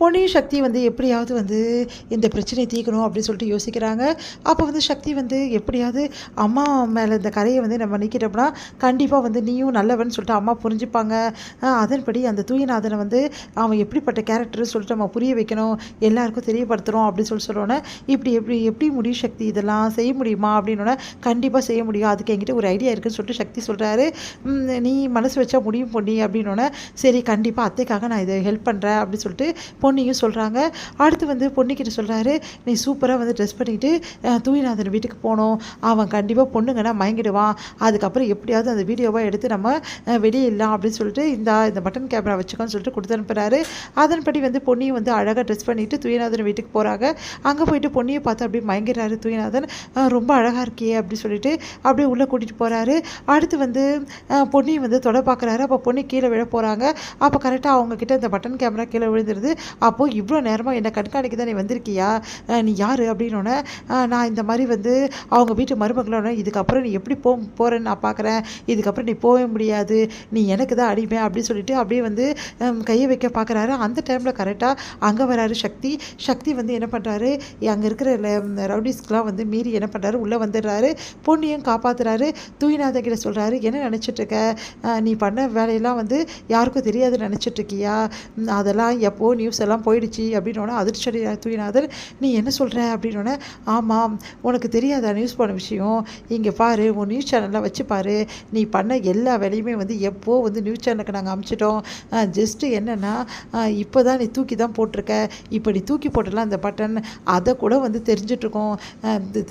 பொன்னியின் சக்தி வந்து எப்படியாவது வந்து இந்த பிரச்சனையை தீர்க்கணும் அப்படின்னு சொல்லிட்டு யோசிக்கிறாங்க. அப்போ வந்து சக்தி வந்து எப்படியாவது அம்மா மேலே இந்த கரையை வந்து நம்ம நீக்கிட்டோம்னா கண்டிப்பாக வந்து நீயும் நல்லவன் சொல்லிட்டு அம்மா புரிஞ்சுப்பாங்க. அதன்படி அந்த தூயநாதனை வந்து அவன் எப்படிப்பட்ட கேரக்டர்னு சொல்லிட்டு நம்ம புரிய வைக்கணும், எல்லாருக்கும் தெரியப்படுத்துகிறோம் அப்படின்னு சொன்னோன்னே இப்படி எப்படி எப்படி முடியும் சக்தி, இதெல்லாம் செய்ய முடியுமா அப்படின்னோடனே கண்டிப்பாக செய்ய முடியும், அதுக்கு என்கிட்ட ஒரு ஐடியா இருக்குதுன்னு சொல்லிட்டு சக்தி சொல்கிறாரு. நீ மனசு வச்சா முடியும் பொன்னி அப்படின்னோடனே சரி கண்டிப்பாக அத்தைக்காக நான் இதை ஹெல்ப் பண்ணுறேன் அப்படின்னு சொல்லிட்டு பொன்னியும் சொல்கிறாங்க. அடுத்து வந்து பொன்னிக்கிட்ட சொல்கிறாரு, நீ சூப்பராக வந்து ட்ரெஸ் பண்ணிக்கிட்டு தூய்நாதன் வீட்டுக்கு போகணும், அவன் கண்டிப்பாக பொண்ணுங்கன்னா மயங்கிடுவான், அதுக்கப்புறம் எப்படியாவது அந்த வீடியோவாக எடுத்து நம்ம வெளியே இல்லாம் அப்படின்னு சொல்லிட்டு இந்த பட்டன் கேமரா வச்சுக்கோன்னு சொல்லிட்டு கொடுத்து அனுப்புகிறாரு. அதன்படி வந்து பொன்னியும் வந்து அழகாக ட்ரெஸ் பண்ணிவிட்டு தூயநாதன் வீட்டுக்கு போகிறாங்க. அங்கே போயிட்டு பொன்னியை பார்த்து அப்படியே மயங்கிறாரு தூயநாதன். ரொம்ப அழகாக இருக்கியே அப்படின்னு சொல்லிட்டு அப்படியே உள்ளே கூட்டிகிட்டு போகிறாரு. அடுத்து வந்து பொன்னியை வந்து தொட பார்க்குறாரு. அப்போ பொன்னி கீழே விழ போகிறாங்க. அப்போ கரெக்டாக அவங்கக்கிட்ட இந்த பட்டன் கேமரா கீழே விழுந்துருது. அப்போது இவ்வளோ நேரமாக என்னை கண்காணிக்க தான் நீ வந்திருக்கியா, நீ யார் அப்படின்னோடனே நான் இந்த மாதிரி வந்து அவங்க வீட்டு மருமகளோட இதுக்கப்புறம் நீ எப்படி போகிறேன்னு நான் பார்க்குறேன், இதுக்கப்புறம் நீ போகவே முடியாது, நீ எனக்கு தான் அடிமை அப்படின்னு சொல்லிட்டு அப்படியே வந்து கையை வைக்க பார்க்குறாரு. அந்த டைமில் கரெக்டாக அங்கே வராரு சக்தி. சக்தி வந்து என்ன பண்ணுறாரு, அங்கே இருக்கிற ரவுடிஸ்க்கெலாம் வந்து மீறி என்ன பண்ணுறாரு, உள்ளே வந்துடுறாரு. பொண்ணையும் காப்பாற்றுறாரு. தூய்நாதன் கிட்ட சொல்கிறாரு, என்ன நினச்சிட்ருக்க, நீ பண்ண வேலையெல்லாம் வந்து யாருக்கும் தெரியாதுன்னு நினச்சிட்ருக்கியா, அதெல்லாம் எப்போ நியூஸ் எல்லாம் போயிடுச்சு அப்படின்னோடனே அதிர்ச்சி தூய்நாதன், நீ என்ன சொல்கிற அப்படின்னோடனே ஆமாம் உனக்கு தெரியாத நியூஸ் போன விஷயம், இங்கே பாரு உன் நியூஸ் சேனல்லாம் வச்சு பாரு, நீ பண்ண எல்லா வேலையுமே வந்து எப்போ வந்து நியூஸ் சேனலுக்கு நாங்கள் அமுச்சிட்டோம், ஜஸ்ட்டு என்னென்னா இப்போ தான் நீ தூக்கி தான் போட்டிருக்க, இப்போ நீ தூக்கி போட்டலாம் அந்த பட்டன், அதை கூட வந்து தெரிஞ்சிட்ருக்கோம்,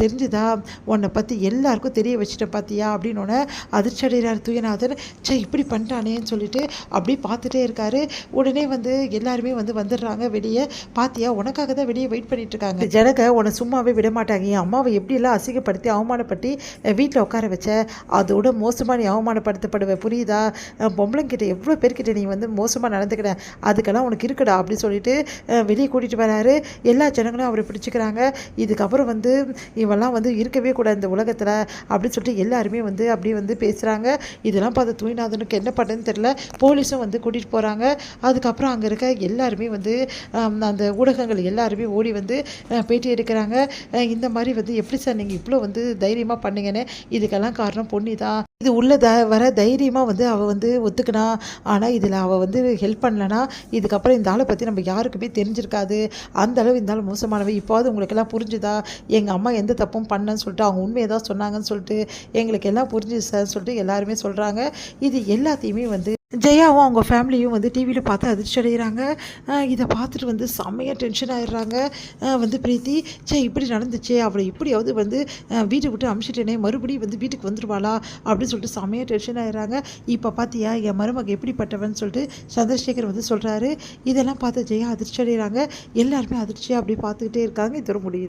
தெரிஞ்சுதா உன்னை பற்றி எல்லாருக்கும் தெரிய வச்சுட்டேன் பார்த்தியா அப்படின்னோடனே அதிர்ச்சி அடைகிறார் தூயநாதன். இப்படி பண்ணிட்டானேன்னு சொல்லிட்டு அப்படியே பார்த்துட்டே இருக்காரு. உடனே வந்து எல்லாருமே வந்து வந்துடுறாங்க வெளியே. பாத்தியா உனக்காக தான் வெளியே வெயிட் பண்ணிட்டு இருக்காங்க, ஜனக உன்னை சும்மாவே விட மாட்டாங்க, என் அம்மாவை எப்படியெல்லாம் அசிங்கப்படுத்தி அவமானப்படுத்தி வீட்டில் உட்கார வச்ச, அதோட மோசமாக நீ அவமானப்படுத்தப்படுவ புரியுதா, பொம்பளைங்கிட்ட எவ்வளோ பேர்கிட்ட நீ வந்து மோசமாக நடந்துக்கிற, அதுக்கெல்லாம் உனக்கு இருக்குடா அப்படின்னு சொல்லிட்டு வெளியே கூட்டிகிட்டு வராரு. எல்லா ஜனங்களும் அவரை பிடிச்சிக்கிறாங்க. இதுக்கப்புறம் வந்து இவெல்லாம் வந்து இருக்கவே கூடாது இந்த உலகத்தில் அப்படின்னு சொல்லிட்டு எல்லாருமே வந்து அப்படியே வந்து பேசுகிறாங்க. இதெல்லாம் பார்த்து தூய்நாதனுக்கு என்ன பண்ணுறதுன்னு தெரியல. போலீஸும் வந்து கூட்டிகிட்டு போகிறாங்க. அதுக்கப்புறம் அங்கே இருக்க எல்லாருமே வந்து அந்த ஊடகங்கள் எல்லாருமே ஓடி வந்து பேட்டி எடுக்கிறாங்க. இந்த மாதிரி வந்து எப்படி சார் நீங்கள் இவ்வளோ வந்து தைரியமாக பண்ணீங்கன்னு, இதுக்கெல்லாம் காரணம் பொன்னி தான், இது உள்ள வர தைரியமாக வந்து அவள் வந்து ஒத்துக்கினா, ஆனால் இதில் அவள் வந்து ஹெல்ப் பண்ணலனா இதுக்கப்புறம் இந்த ஆளை பற்றி நம்ம யாருக்குமே தெரிஞ்சிருக்காது, அந்த அளவு இந்த ஆள் மோசமானவை, இப்போது உங்களுக்கெல்லாம் புரிஞ்சுதா எங்கள் அம்மா எந்த தப்பும் பண்ணன்னு சொல்லிட்டு அவங்க உண்மையை தான் சொன்னாங்கன்னு சொல்லிட்டு எங்களுக்கு எல்லாம் புரிஞ்சுது சார் சொல்லிட்டு எல்லாருமே சொல்கிறாங்க. இது எல்லாத்தையுமே வந்து ஜெயாவும் அவங்க ஃபேமிலியும் வந்து டிவியில் பார்த்து அதிர்ச்சி அடைகிறாங்க. இதை பார்த்துட்டு வந்து செம்மையாக டென்ஷன் ஆகிடுறாங்க. வந்து பிரீத்தி இப்படி நடந்துச்சு, அவளை இப்படியாவது வந்து வீட்டை விட்டு அனுப்பிச்சிட்டேனே, மறுபடியும் வந்து வீட்டுக்கு வந்துடுவாளா அப்படின்னு சொல்லிட்டு செம்மையாக டென்ஷன் ஆகிடுறாங்க. இப்போ பார்த்தியா என் மருமக எப்படிப்பட்டவன் சொல்லிட்டு சந்திரசேகர் வந்து சொல்கிறாரு. இதெல்லாம் பார்த்து ஜெயா அதிர்ச்சி அடைகிறாங்க. எல்லாருமே அதிர்ச்சியாக அப்படியே பார்த்துக்கிட்டே இருக்காங்க. இதோட முடியுது.